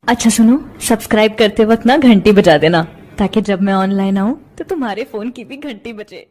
अच्छा सुनो, सब्सक्राइब करते वक्त ना घंटी बजा देना ताकि जब मैं ऑनलाइन आऊं तो तुम्हारे फोन की भी घंटी बजे।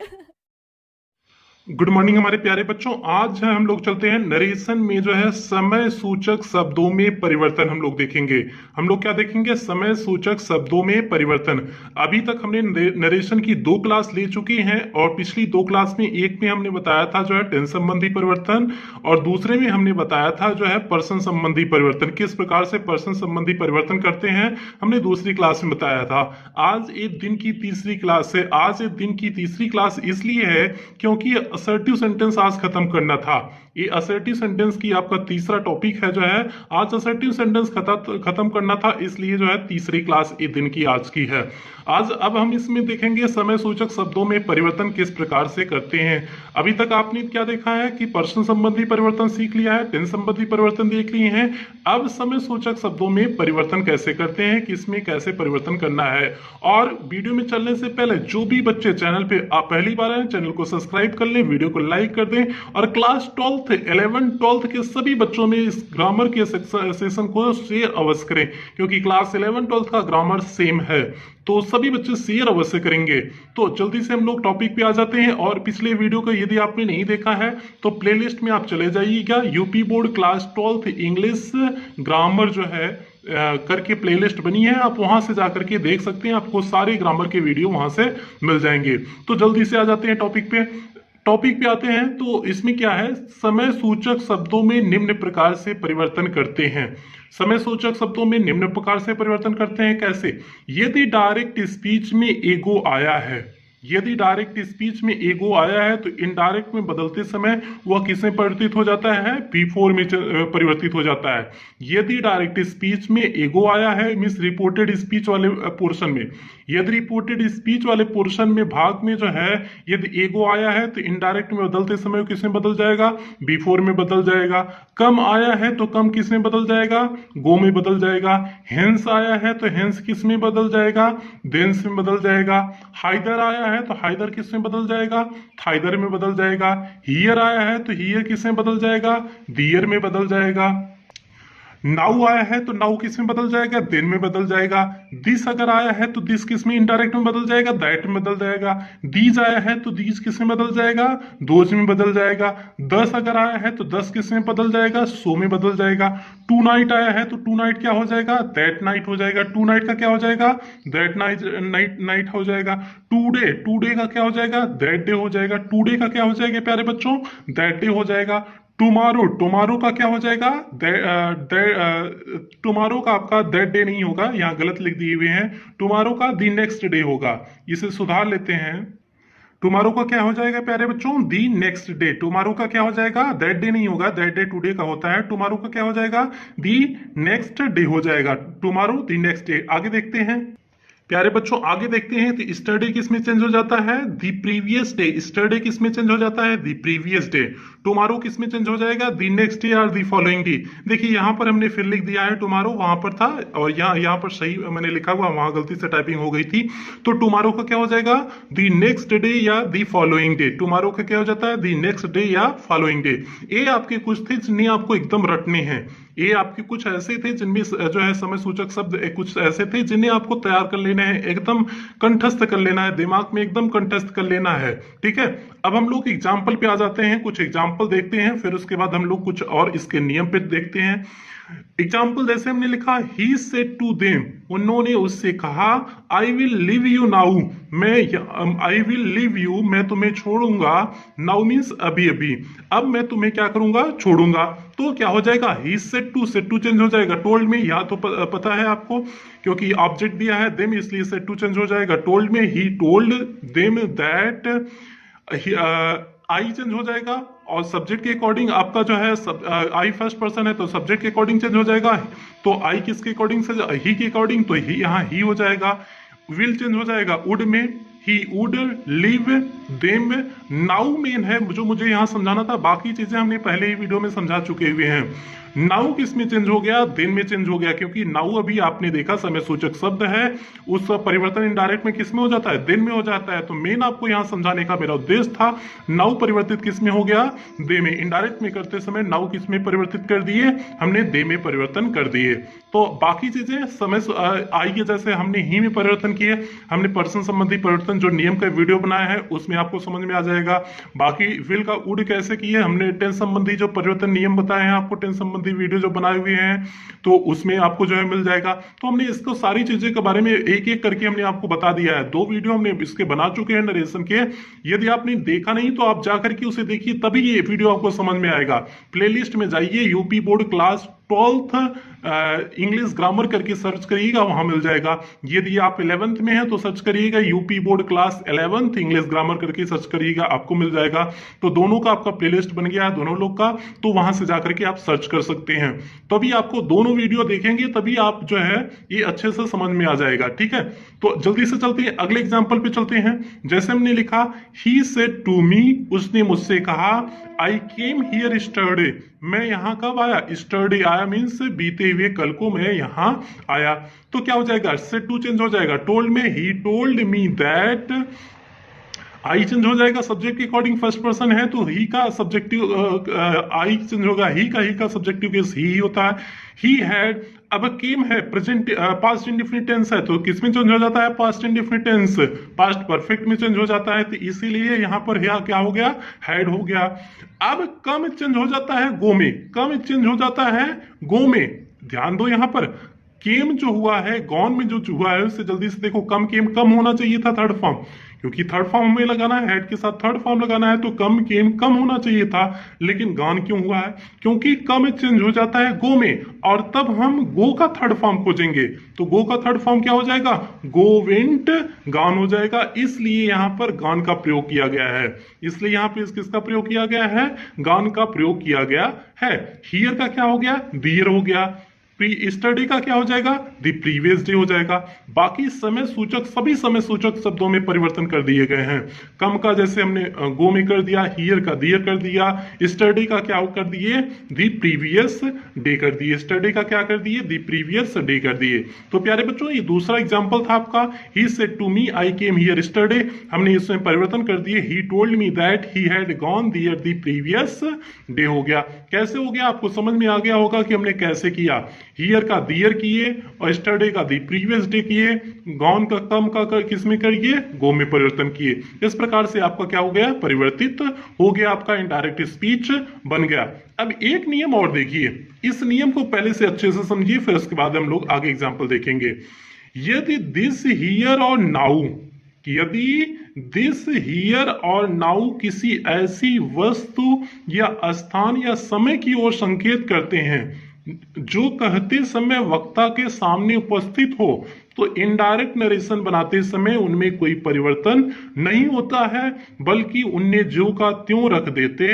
गुड मॉर्निंग हमारे प्यारे बच्चों। आज हम लोग चलते हैं नरेशन में जो है समय सूचक शब्दों में परिवर्तन हम लोग देखेंगे। हम लोग क्या देखेंगे? समय सूचक शब्दों में परिवर्तन। अभी तक हमने नरेशन की 2 क्लास ले चुकी हैं और पिछली 2 क्लास में एक में हमने बताया था जो है टेंस संबंधी परिवर्तन और दूसरे में हमने बताया था जो है पर्सन संबंधी परिवर्तन। किस प्रकार से पर्सन संबंधी परिवर्तन करते हैं हमने दूसरी क्लास में बताया था। आज एक दिन की तीसरी क्लास है। आज एक दिन की तीसरी क्लास इसलिए है क्योंकि असर्टिव सेंटेंस आज खत्म करना था। ये असर्टिव सेंटेंस की आपका तीसरा टॉपिक है जो है आज असर्टिव सेंटेंस खत्म करना था, इसलिए जो है तीसरी क्लास इस दिन की आज की है। आज अब हम इसमें देखेंगे समय सूचक शब्दों में परिवर्तन किस प्रकार से करते हैं। अभी तक आपने क्या देखा है कि पर्सन संबंधी परिवर्तन सीख लिया है, टेंस संबंधी परिवर्तन देख लिए हैं। अब समय सूचक शब्दों में परिवर्तन कैसे करते हैं, किसमें कैसे परिवर्तन करना है। और वीडियो में चलने से पहले जो भी बच्चे चैनल पे आप पहली बार आए, चैनल को सब्सक्राइब कर लें, वीडियो को लाइक कर दें और क्लास 12th 11 12th के सभी बच्चों में इस ग्रामर के सेशन को शेयर अवश्य करें, क्योंकि क्लास 11 12th का ग्रामर सेम है, तो सभी बच्चे शेयर अवश्य करेंगे। तो जल्दी से हम लोग टॉपिक पे आ जाते हैं। और पिछले वीडियो को यदि आपने नहीं देखा है तो प्लेलिस्ट में आप चले जाइएगा, UP board class 12th English grammar जो है करके प्लेलिस्ट बनी है, आप वहां से जाकर के देख सकते हैं, आपको सारे ग्रामर के वीडियो वहां से मिल जाएंगे। तो जल्दी से आ जाते हैं टॉपिक पे। टॉपिक पे आते हैं तो इसमें क्या है, समय सूचक शब्दों में निम्न प्रकार से परिवर्तन करते हैं। समय सूचक शब्दों में निम्न प्रकार से परिवर्तन करते हैं कैसे? यदि डायरेक्ट स्पीच में एगो आया है, यदि डायरेक्ट स्पीच में एगो आया है तो इनडायरेक्ट में बदलते समय वह किसमें परिवर्तित हो जाता है? बिफोर में परिवर्तित हो जाता है। यदि डायरेक्ट स्पीच में एगो आया है मीन्स रिपोर्टेड स्पीच वाले पोर्शन में, यदि रिपोर्टेड स्पीच वाले पोर्शन में भाग में जो है यदि एगो आया है तो इनडायरेक्ट में बदलते समय किसमें बदल जाएगा? बिफोर में बदल जाएगा। कम आया है तो कम किसमें बदल जाएगा? गो में बदल जाएगा। हेंस आया है तो हेंस किसमें बदल जाएगा? देंस में बदल जाएगा। हाइदर आया है तो हाइदर किसमें बदल जाएगा? थाइदर में बदल जाएगा। हियर आया है तो हियर किसमें बदल जाएगा? दियर में बदल जाएगा। नाउ आया है तो नाउ किस में बदल जाएगा? देन में बदल जाएगा। दिस अगर आया है तो दिस किस में इनडायरेक्ट में बदल जाएगा? दैट में बदल जाएगा। दीज आया है तो दीज किस में बदल जाएगा? दोज में बदल जाएगा। दस अगर आया है तो दस किस में बदल जाएगा? सो में बदल जाएगा। टू नाइट आया है तो टू नाइट क्या हो जाएगा? दैट नाइट हो जाएगा। टू नाइट का क्या हो जाएगा? दैट नाइट नाइट हो जाएगा। टू डे का क्या हो जाएगा? दैट डे हो जाएगा। टू डे का क्या हो जाएगा प्यारे बच्चों? दैट डे हो जाएगा। टुमारो, टुमारो का क्या हो जाएगा? टुमारो का आपका दैट डे नहीं होगा, यहाँ गलत लिख दिए हुए हैं। टुमारो का दी नेक्स्ट डे होगा, इसे सुधार लेते हैं। टुमारो का क्या हो जाएगा प्यारे बच्चों? दी नेक्स्ट डे। टुमारो का क्या हो जाएगा? दैट डे नहीं होगा, दैट डे टुडे का होता है। टुमारो का क्या हो जाएगा? दी नेक्स्ट डे हो जाएगा। टुमारो दी नेक्स्ट डे। आगे देखते हैं प्यारे बच्चों, आगे देखते हैं तो स्टरडे किस में चेंज हो जाता है? The previous day. स्टरडे किस में चेंज हो जाता है? The previous day. टुमारो किस में चेंज हो जाएगा? दी नेक्स्ट डे और दी फॉलोइंग डे। देखिए यहाँ पर हमने फिर लिख दिया है टुमारो, वहां पर था और यहाँ पर सही मैंने लिखा हुआ, वहां गलती से टाइपिंग हो गई थी। तो टुमारो का क्या हो जाएगा? दी नेक्स्ट डे या दी फॉलोइंग डे। टुमारो का क्या हो जाता है? दी नेक्स्ट डे या फॉलोइंग डे। ये आपके कुछ थे जिन्हें आपको एकदम रटने हैं। ये आपके कुछ ऐसे थे जिनमें जो है समय सूचक शब्द कुछ ऐसे थे जिन्हें आपको तैयार कर लेना है, एकदम कंठस्थ कर लेना है, दिमाग में एकदम कंठस्थ कर लेना है। ठीक है, अब हम लोग एग्जाम्पल पे आ जाते हैं, कुछ एग्जाम्पल देखते हैं, फिर उसके बाद हम लोग कुछ और इसके नियम पे देखते हैं। एग्जाम्पल जैसे हमने लिखा, ही सेड टू देम, उन्होंने उससे कहा, I will leave you now, I will leave you, मैं तुम्हें छोड़ूंगा। नाउ मीन्स अभी अभी, अब मैं तुम्हें क्या करूंगा? छोड़ूंगा। तो क्या हो जाएगा? ही सेड टू चेंज हो जाएगा टोल्ड में, या तो पता है आपको, क्योंकि ऑब्जेक्ट दिया है देम, इसलिए सेड टू चेंज हो जाएगा टोल्ड में। He told them that, I change हो जाएगा और सब्जेक्ट के अकॉर्डिंग आपका जो है आई फर्स्ट पर्सन है तो सब्जेक्ट के अकॉर्डिंग चेंज हो जाएगा। तो आई किसके अकॉर्डिंग से? ही के अकॉर्डिंग, तो ही यहाँ ही हो जाएगा। विल चेंज हो जाएगा वुड में, he would leave them now main है जो मुझे यहाँ समझाना था, बाकी चीजें हमने पहले ही वीडियो में समझा चुके हुए हैं। नाउ किस में चेंज हो गया, दिन में चेंज हो गया, क्योंकि नाउ अभी आपने देखा समय सूचक शब्द है, उस परिवर्तन इनडायरेक्ट में किस में हो जाता है, दिन में हो जाता है। तो मेन आपको यहाँ समझाने का मेरा उद्देश्य था, नाउ परिवर्तित किस में हो गया, दे में। इनडायरेक्ट में करते समय नाउ किस में परिवर्तित कर दिए, हमने दे में परिवर्तन कर दिए। तो बाकी चीजें समय आई के जैसे हमने ही में परिवर्तन किए, हमने पर्सन संबंधी परिवर्तन जो नियम का वीडियो बनाया है उसमें आपको समझ में आ जाएगा। बाकी विल का उड कैसे किए, हमने टेंस संबंधी जो परिवर्तन नियम बताए हैं आपको, टेंस संबंधी वीडियो जो बनाए हुए हैं, तो उसमें आपको जो है मिल जाएगा। तो हमने इसको सारी चीजें के बारे में एक एक करके हमने आपको बता दिया है। 2 वीडियो हमने इसके बना चुके हैं नरेशन के, यदि आपने देखा नहीं तो आप जाकर के उसे देखिए, तभी ये वीडियो आपको समझ में आएगा। प्लेलिस्ट में जाइए, UP board class 12th English grammar करके सर्च करिएगा, वहां मिल जाएगा। यदि आप 11th में हैं तो सर्च करिएगा UP board class 11th English grammar करके सर्च करिएगा, आपको मिल जाएगा। तो दोनों का आपका प्लेलिस्ट बन गया है दोनों लोग का, तो वहां से जाकर के आप सर्च कर सकते हैं। तभी आपको दोनों वीडियो देखेंगे तभी आप जो है ये अच्छे से समझ में आ जाएगा, ठीक है। तो जल्दी से चलते हैं अगले एग्जाम्पल पे चलते हैं। जैसे हमने लिखा, ही सेड टू मी, उसने मुझसे कहा, आई केम हियर यस्टरडे, मैं यहाँ कब आया, यस्टरडे आया मीन्स बीते हुए कल को मैं यहाँ आया। तो क्या हो जाएगा, से टू चेंज हो जाएगा, टोल्ड में he told me that, I change हो जाएगा, सब्जेक्ट के अकॉर्डिंग फर्स्ट पर्सन है तो ही का सब्जेक्टिव आई चेंज होगा, ही का सब्जेक्टिव केस ही होता है, ही हैड। अब केम है प्रेजेंट पास्ट इंडेफिनिट टेंस है, तो किसमें चेंज हो जाता है, past indefinite tense, past perfect में चेंज हो जाता है, तो इसीलिए यहाँ पर क्या हो गया, हैड हो गया। अब कम चेंज हो जाता है गो में, कम चेंज हो जाता है गो में। ध्यान दो यहाँ पर, केम जो हुआ है गॉन में जो हुआ है उससे जल्दी से देखो, कम केम कम होना चाहिए था थर्ड फॉर्म, क्योंकि थर्ड फॉर्म हमें लगाना है, हेड के साथ थर्ड फॉर्म लगाना है, तो कम केम कम होना चाहिए था। लेकिन गॉन क्यों हुआ है, क्योंकि कम चेंज हो जाता है गो में, और तब हम गो का थर्ड फॉर्म खोजेंगे। तो गो का थर्ड फॉर्म क्या हो जाएगा, गो वेंट गॉन हो जाएगा, इसलिए यहाँ पर गॉन का प्रयोग किया गया है। इसलिए यहाँ पे किसका प्रयोग किया गया है, गॉन का प्रयोग किया गया है। हियर का क्या हो गया, दियर हो गया। यस्टरडे का क्या हो जाएगा, द प्रीवियस डे हो जाएगा। बाकी समय सूचक, सभी समय सूचक शब्दों में परिवर्तन कर दिए गए हैं। कम का जैसे हमने गो में कर दिया, हियर का दियर कर दिया, यस्टरडे का क्या कर दिए, द प्रीवियस डे कर दिए, यस्टरडे का क्या कर दिए, द प्रीवियस डे कर दिए। तो प्यारे बच्चों ये दूसरा एग्जाम्पल था आपका, he said to me I came here yesterday, हमने इसमें परिवर्तन कर दिए, he told me that he had gone there the previous day हो गया। कैसे हो गया, आपको समझ में आ गया होगा कि हमने कैसे किया। हियर का दियर किए और यस्टरडे का दी प्रीवियस डे किए, गॉन का कम का किस में करिए, गो में परिवर्तन किए। इस प्रकार से आपका क्या हो गया, परिवर्तित हो गया, आपका इनडायरेक्ट स्पीच बन गया। अब एक नियम और देखिए, इस नियम को पहले से अच्छे से समझिए, फिर उसके बाद हम लोग आगे एग्जाम्पल देखेंगे। यदि दिस हियर और नाउ, यदि दिस हियर और नाउ किसी ऐसी वस्तु या स्थान या समय की ओर संकेत करते हैं जो कहते समय वक्ता के सामने उपस्थित हो, तो इनडायरेक्ट नरेशन बनाते समय उनमें कोई परिवर्तन नहीं होता है, बल्कि उन्हें जो का त्यों रख देते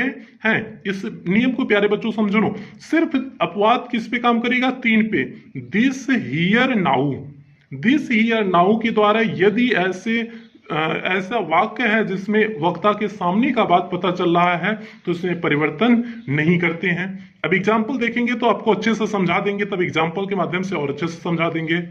हैं। इस नियम को प्यारे बच्चों समझ लो, सिर्फ अपवाद किस पे काम करेगा, 3 पे। This here now, this here now के द्वारा यदि ऐसा वाक्य है जिसमें वक्ता के सामने का बात पता चल रहा है तो इसमें परिवर्तन नहीं करते हैं। अब एग्जाम्पल देखेंगे तो आपको अच्छे से समझा देंगे, तब एग्जाम्पल के माध्यम से और अच्छे से समझा देंगे।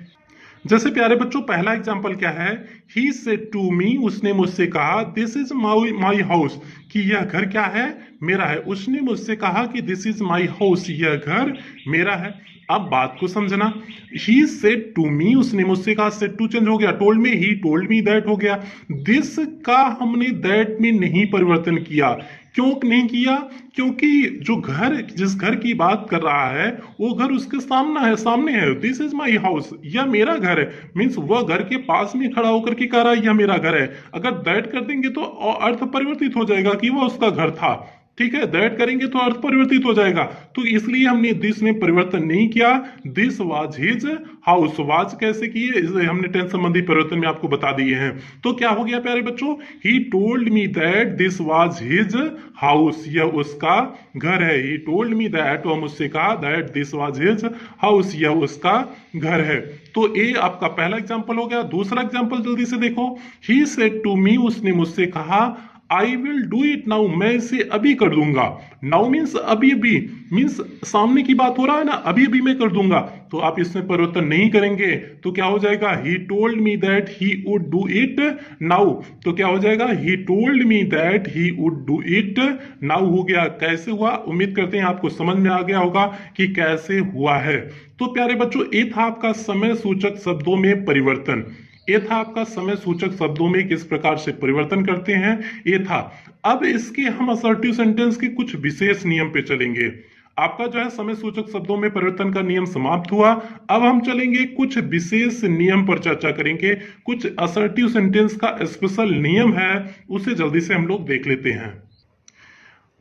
जैसे प्यारे बच्चों पहला एग्जाम्पल क्या है, ही सेड टू मी, उसने मुझसे कहा, दिस इज माई हाउस, कि यह घर क्या है, मेरा है। उसने मुझसे कहा कि दिस इज माई हाउस, यह घर मेरा है। अब बात को समझना, ही सेड टू मी, उसने मुझसे कहा, सेड टू चेंज हो गया, टोल्ड में ही टोल्ड मी दैट हो गया। दिस का हमने दैट में नहीं परिवर्तन किया। क्यों नहीं किया, क्योंकि जो घर, जिस घर की बात कर रहा है वो घर उसके सामने है। दिस इज माई हाउस, यह मेरा घर है, मीन्स वह घर के पास में खड़ा होकर के कह रहा है यह मेरा घर है। अगर दैट कर देंगे तो अर्थ परिवर्तित हो जाएगा कि वह उसका घर था, ठीक है, दैट करेंगे तो अर्थ परिवर्तित हो जाएगा। तो इसलिए हमने दिस में परिवर्तन नहीं किया, this was his house. Was कैसे किए, इसलिए हमने टेंस संबंधी परिवर्तन में आपको बता दिए हैं। तो क्या हो गया प्यारे बच्चों, ही told me that this was his house, यह उसका घर है। ही टोल्ड मी दैट, वह मुझसे कहा, that this was his house, यह उसका घर है। तो ये आपका पहला एग्जाम्पल हो गया। दूसरा एग्जाम्पल जल्दी से देखो, ही सेड टू मी, उसने मुझसे कहा, I will do it now, मैं इसे अभी कर दूंगा। नाउ मीन्स अभी अभी, मीन्स सामने की बात हो रहा है ना, अभी अभी मैं कर दूंगा। तो आप इसमें परिवर्तन नहीं करेंगे तो क्या हो जाएगा, ही told me that he would do it now. तो क्या हो जाएगा, ही told me that he would do it now हो गया। कैसे हुआ, उम्मीद करते हैं आपको समझ में आ गया होगा कि कैसे हुआ है। तो प्यारे बच्चों, ये था आपका समय सूचक शब्दों में परिवर्तन। ये था आपका समय सूचक शब्दों में किस प्रकार से परिवर्तन करते हैं, ये था। अब इसके हम असर्टिव सेंटेंस के कुछ विशेष नियम पे चलेंगे। आपका जो है समय सूचक शब्दों में परिवर्तन का नियम समाप्त हुआ। अब हम चलेंगे कुछ विशेष नियम पर चर्चा करेंगे। कुछ असर्टिव सेंटेंस का स्पेशल नियम है, उसे जल्दी से हम लोग देख लेते हैं।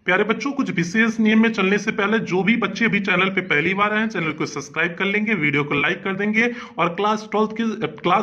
प्यारे बच्चों, कुछ विशेष नियम में चलने से पहले जो भी बच्चे अभी चैनल पे पहली बार आए हैं, चैनल को सब्सक्राइब कर लेंगे, वीडियो को लाइक कर देंगे और क्लास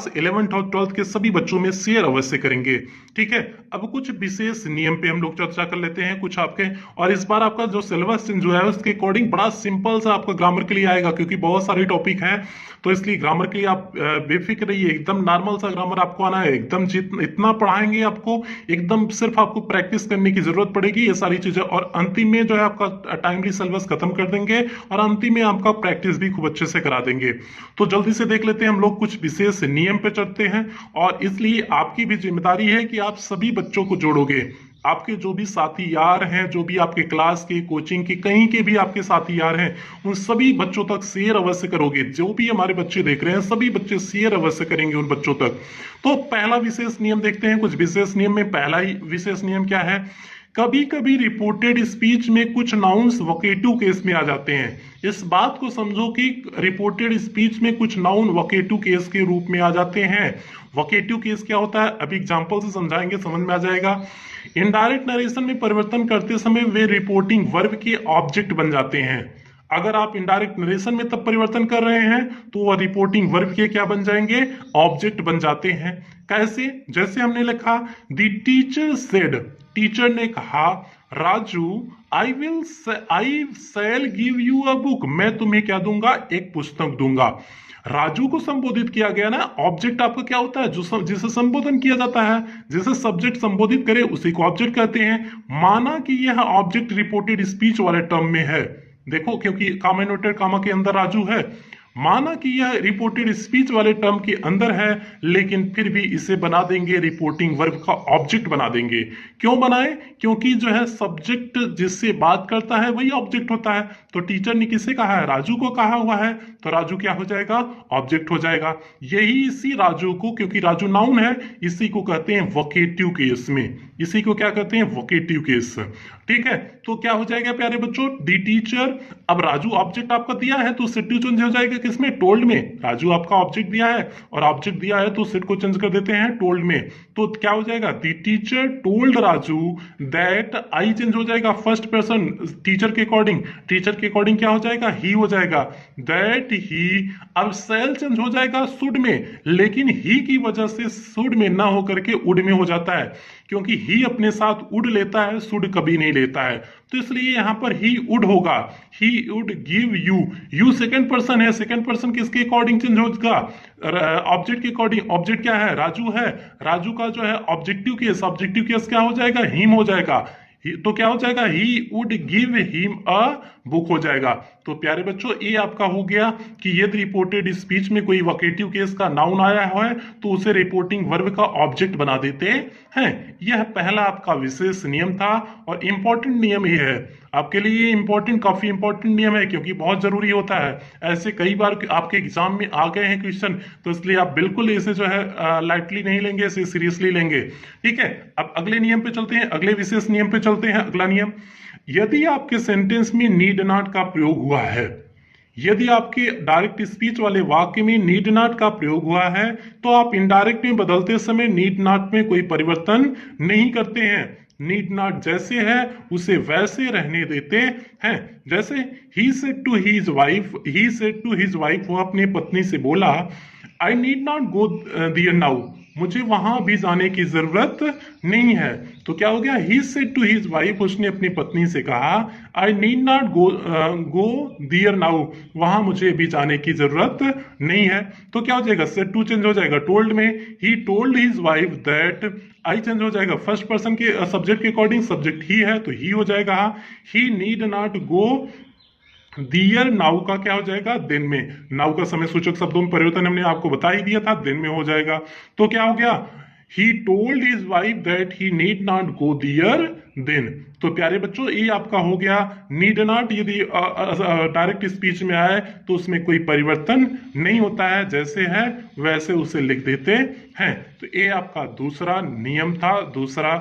11th और 12th के सभी बच्चों में शेयर अवश्य करेंगे। ठीक है, अब कुछ विशेष नियम पे हम लोग चर्चा कर लेते हैं कुछ आपके। और इस बार आपका जो सिलेबस जो है उसके अकॉर्डिंग बड़ा सिंपल सा आपका ग्रामर के लिए आएगा, क्योंकि बहुत सारे टॉपिक हैं। तो इसलिए ग्रामर के लिए आप बेफिक्र रहिए, एकदम नॉर्मल सा ग्रामर आपको आना है। एकदम इतना पढ़ाएंगे आपको, एकदम सिर्फ आपको प्रैक्टिस करने की जरूरत पड़ेगी ये सारी चीजें। और अंतिम में जो है आपका टाइमली सिलेबस खत्म कर देंगे और अंतिम में आपका प्रैक्टिस भी खूब अच्छे से करा देंगे। तो जल्दी से देख लेते हैं हम लोग, कुछ विशेष नियम पे चलते हैं। और इसलिए आपकी भी जिम्मेदारी है कि आप सभी बच्चों को जोड़ोगे। आपके जो भी साथी यार हैं, जो भी आपके क्लास के, कोचिंग के, कहीं के भी आपके साथी यार हैं, उन सभी बच्चों तक शेयर अवश्य करोगे। जो भी हमारे बच्चे देख रहे हैं सभी बच्चे शेयर अवश्य करेंगे उन बच्चों तक। तो पहला विशेष नियम देखते हैं। कुछ विशेष नियम में पहला ही विशेष नियम क्या है, कभी कभी रिपोर्टेड स्पीच में कुछ नाउन्स वोकेटिव केस में आ जाते हैं। इस बात को समझो कि रिपोर्टेड स्पीच में कुछ नाउन वोकेटिव केस के रूप में आ जाते हैं। वोकेटिव केस क्या होता है, अभी एग्जांपल से समझाएंगे, समझ में आ जाएगा। इनडायरेक्ट नरेशन में परिवर्तन करते समय वे रिपोर्टिंग वर्ब के ऑब्जेक्ट बन जाते हैं। अगर आप इनडायरेक्ट नरेशन में तब परिवर्तन कर रहे हैं तो वह रिपोर्टिंग वर्ब के क्या बन जाएंगे, ऑब्जेक्ट बन जाते हैं। कैसे, जैसे हमने लिखा द टीचर सेड, टीचर ने कहा, Raju I shall give you a book, मैं तुम्हें क्या दूंगा, एक पुस्तक दूंगा। राजू को संबोधित किया गया ना, ऑब्जेक्ट आपका क्या होता है, जो जिसे संबोधन किया जाता है, जिसे सब्जेक्ट संबोधित करे उसी को ऑब्जेक्ट कहते हैं। माना कि यह ऑब्जेक्ट रिपोर्टेड स्पीच वाले टर्म में है, देखो क्योंकि कामा इन्वर्टेड कामा के अंदर राजू है। माना कि यह रिपोर्टेड स्पीच वाले टर्म के अंदर है, लेकिन फिर भी इसे बना देंगे रिपोर्टिंग वर्ब का ऑब्जेक्ट बना देंगे। क्यों बनाए, क्योंकि जो है सब्जेक्ट जिससे बात करता है वही ऑब्जेक्ट होता है। तो टीचर ने किसे कहा है, राजू को कहा हुआ है, तो राजू क्या हो जाएगा, ऑब्जेक्ट हो जाएगा। यही इसी राजू को, क्योंकि राजू नाउन है, इसी को कहते हैं वोकेटिव केस में, इसी को क्या कहते हैं, वोकेटिव केस। ठीक है, तो क्या हो जाएगा प्यारे बच्चों, दी टीचर। अब राजू ऑब्जेक्ट आपका दिया है तो सेट चेंज हो जाएगा किसमें, टोल्ड में। राजू आपका ऑब्जेक्ट दिया है और ऑब्जेक्ट दिया है तो सेट को चेंज कर देते हैं टोल्ड में। तो क्या हो जाएगा, the teacher told Raju that, I change हो जाएगा फर्स्ट पर्सन टीचर के अकॉर्डिंग, टीचर के अकॉर्डिंग क्या हो जाएगा, ही हो जाएगा। दैट ही, अब सेल चेंज हो जाएगा शुड में, लेकिन ही की वजह से शुड में ना होकर के उड में हो जाता है, क्योंकि ही अपने साथ उड लेता है, शुड कभी नहीं लेता है। तो इसलिए यहां पर ही उड होगा, he would give you. You second person है, सेकंड पर्सन किसके अकॉर्डिंग चेंज होगा, ऑब्जेक्ट के अकॉर्डिंग। ऑब्जेक्ट क्या है, राजू है, राजू का जो है ऑब्जेक्टिव केस, ऑब्जेक्टिव केस क्या हो जाएगा, हिम हो जाएगा। तो क्या हो जाएगा, he would give him a book हो जाएगा। तो प्यारे बच्चों, ये आपका हो गया कि यदि रिपोर्टेड स्पीच में कोई वोकेटिव केस का नाउन आया है तो उसे रिपोर्टिंग वर्ब का ऑब्जेक्ट बना देते हैं। यह पहला आपका विशेष नियम था और इंपॉर्टेंट नियम ही है आपके लिए। इंपॉर्टेंट, काफी इंपॉर्टेंट नियम है, क्योंकि बहुत जरूरी होता है। ऐसे कई बार आपके एग्जाम में आ गए हैं क्वेश्चन, तो इसलिए आप बिल्कुल इसे जो है लाइटली नहीं लेंगे, इसे सीरियसली लेंगे। ठीक है, अब अगले नियम पे चलते हैं, अगले विशेष नियम पे चलते हैं। अगला नियम, यदि आपके सेंटेंस में नीड नॉट का प्रयोग हुआ है, यदि आपके डायरेक्ट स्पीच वाले वाक्य में नीड नॉट का प्रयोग हुआ है, तो आप इनडायरेक्ट में बदलते समय नीड नॉट में कोई परिवर्तन नहीं करते हैं। नीड नॉट जैसे है उसे वैसे रहने देते हैं। जैसे he said to his wife, he said to his wife, वो अपनी पत्नी से बोला, I need not go there now, मुझे वहां भी जाने की जरूरत नहीं है। तो क्या हो गया, he said to his wife, उसने अपनी पत्नी से कहा, I need not go there now, वहां मुझे भी जाने की जरूरत नहीं है। तो क्या हो जाएगा, सेड टू चेंज हो जाएगा टोल्ड में, he told his wife that, I change हो जाएगा फर्स्ट पर्सन के सब्जेक्ट के अकॉर्डिंग, सब्जेक्ट ही है तो ही हो जाएगा, he need not go there, now का क्या हो जाएगा, दिन में, नाउ का समय सूचक शब्दों में परिवर्तन हमने आपको बता ही दिया था, दिन में हो जाएगा। तो क्या हो गया, he told his wife that he need not go there then. तो प्यारे बच्चों ये आपका हो गया नीड नॉट, यदि डायरेक्ट स्पीच में आए तो उसमें कोई परिवर्तन नहीं होता है, जैसे है वैसे उसे लिख देते हैं। तो ये आपका दूसरा नियम था, दूसरा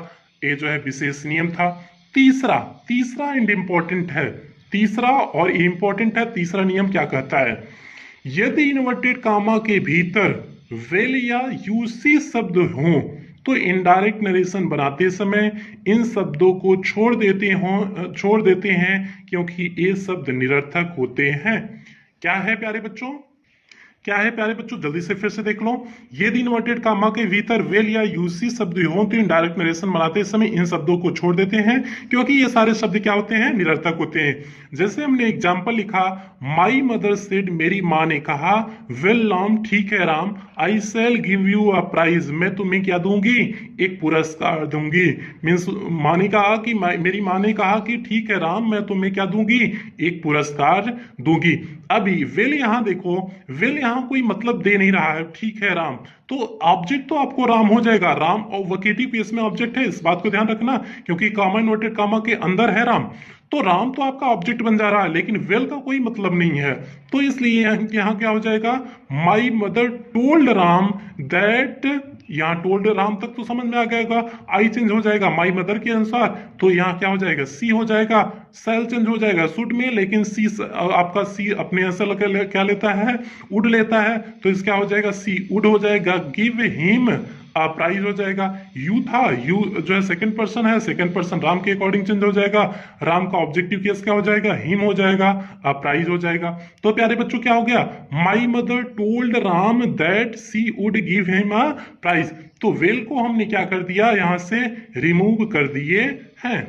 ये जो है विशेष नियम था। तीसरा एंड इंपॉर्टेंट है, तीसरा और इंपॉर्टेंट है। तीसरा नियम क्या कहता है, यदि इन्वर्टेड कामा के भीतर वेल या यूसी शब्द हो तो इनडायरेक्ट नरेशन बनाते समय इन शब्दों को छोड़ देते हैं क्योंकि ये शब्द निरर्थक होते हैं। क्या है प्यारे बच्चों, क्या है प्यारे बच्चों, जल्दी से फिर से देख लो। यदि इन्वर्टेड कामा के भीतर वेल या यूसी शब्द हो तो इनडायरेक्ट नरेशन बनाते समय इन शब्दों को छोड़ देते हैं क्योंकि ये सारे शब्द क्या होते हैं, निरर्थक होते हैं। जैसे हमने एग्जाम्पल लिखा, माई मदर सेड, मेरी माँ ने कहा, वेल राम, ठीक है Ram, I shall give you a prize, मैं तुम्हें क्या दूंगी, एक पुरस्कार दूंगी। मीन्स माँ ने कहा कि मेरी माँ ने कहा कि ठीक है राम, मैं तुम्हें क्या दूंगी, एक पुरस्कार दूंगी। अभी वेल यहाँ देखो, वेल यहाँ कोई मतलब दे नहीं रहा है, ठीक है राम, तो ऑब्जेक्ट तो आपको राम हो जाएगा, राम और वोकेटिव केस में ऑब्जेक्ट है, इस बात को ध्यान रखना, क्योंकि कामा इन्वर्टेड कामा के अंदर है राम, तो राम तो आपका ऑब्जेक्ट बन जा रहा है, लेकिन वेल का कोई मतलब नहीं है, तो इसलिए यहाँ क्या हो जाएगा, माई मदर टोल्ड राम दैट, यहाँ टोल्ड राम तक तो समझ में आ जाएगा, आई चेंज हो जाएगा माई मदर के अनुसार, तो यहाँ क्या हो जाएगा, सी हो जाएगा, सेल चेंज हो जाएगा शुड में, लेकिन सी आपका सी अपने आंसर क्या लेता है, उड लेता है, तो इस क्या हो जाएगा, सी उड हो जाएगा, गिव हिम प्राइज हो जाएगा, यू था, यू जो है सेकंड पर्सन है, सेकंड पर्सन राम के अकॉर्डिंग चेंज हो जाएगा, राम का ऑब्जेक्टिव केस क्या हो जाएगा, हिम हो जाएगा, प्राइज हो जाएगा। तो प्यारे बच्चों क्या हो गया, my mother told Ram that she would give him a prize, तो वेल को हमने क्या कर दिया, यहां से रिमूव कर दिए हैं।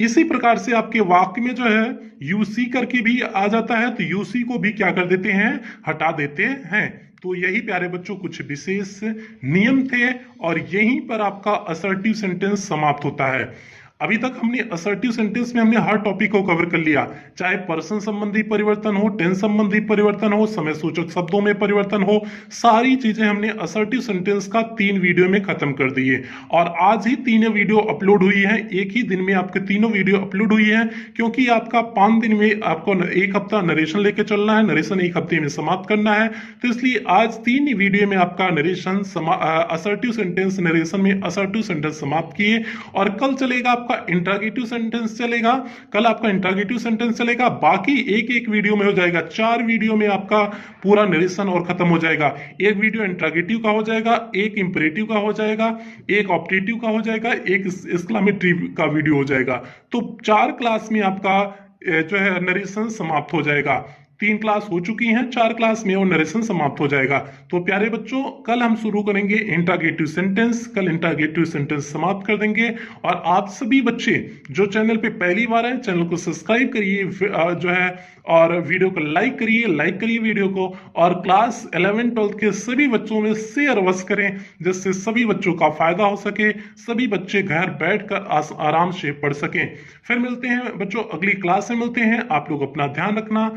इसी प्रकार से आपके वाक्य में जो है यूसी करके भी आ जाता है, तो यूसी को भी क्या कर देते हैं, हटा देते हैं। तो यही प्यारे बच्चों कुछ विशेष नियम थे और यहीं पर आपका असर्टिव सेंटेंस समाप्त होता है। अभी तक हमने असर्टिव सेंटेंस में हमने हर टॉपिक को कवर कर लिया, चाहे पर्सन संबंधी परिवर्तन हो, टेंस संबंधी परिवर्तन हो, समय सूचक शब्दों में परिवर्तन हो, सारी चीजें हमने असर्टिव सेंटेंस का 3 वीडियो में खत्म कर दिए और आज ही 3 वीडियो अपलोड हुई है, एक ही दिन में आपके 3 वीडियो अपलोड हुई है, क्योंकि आपका 5 दिन में आपको 1 हफ्ता नरेशन लेके चलना है, नरेशन 1 हफ्ते में समाप्त करना है, तो इसलिए आज 3 वीडियो में आपका नरेशन असर्टिव सेंटेंस नरेशन में असर्टिव सेंटेंस समाप्त किए और कल चलेगा आपका इंट्रोगेटिव सेंटेंस चलेगा, कल आपका इंट्रोगेटिव सेंटेंस चलेगा, बाकी एक विडियो में हो जाएगा, 4 वीडियो में आपका पूरा नरेशन और खत्म हो जाएगा। एक वीडियो इंट्रोगेटिव का हो जाएगा, एक इंपरेटिव का हो जाएगा, एक ऑप्टेटिव का हो जाएगा, एक एक्सक्लेमेटरी का वीडियो हो जाएगा। तो 4 क्लास में आपका जो है नरेशन समाप्त हो जाएगा। 3 क्लास हो चुकी हैं, 4 क्लास में और नरेशन समाप्त हो जाएगा। तो प्यारे बच्चों कल हम शुरू करेंगे इंट्रोगेटिव सेंटेंस, कल इंट्रोगेटिव सेंटेंस समाप्त कर देंगे और आप सभी बच्चे जो चैनल पे पहली बार हैं चैनल को सब्सक्राइब करिए जो है और वीडियो को लाइक करिए वीडियो को और क्लास 11-12 के सभी बच्चों में शेयर अवश्य करें जिससे सभी बच्चों का फायदा हो सके, सभी बच्चे घर बैठकर आराम से पढ़ सकें। फिर मिलते हैं बच्चों, अगली क्लास में मिलते हैं। आप लोग अपना ध्यान रखना।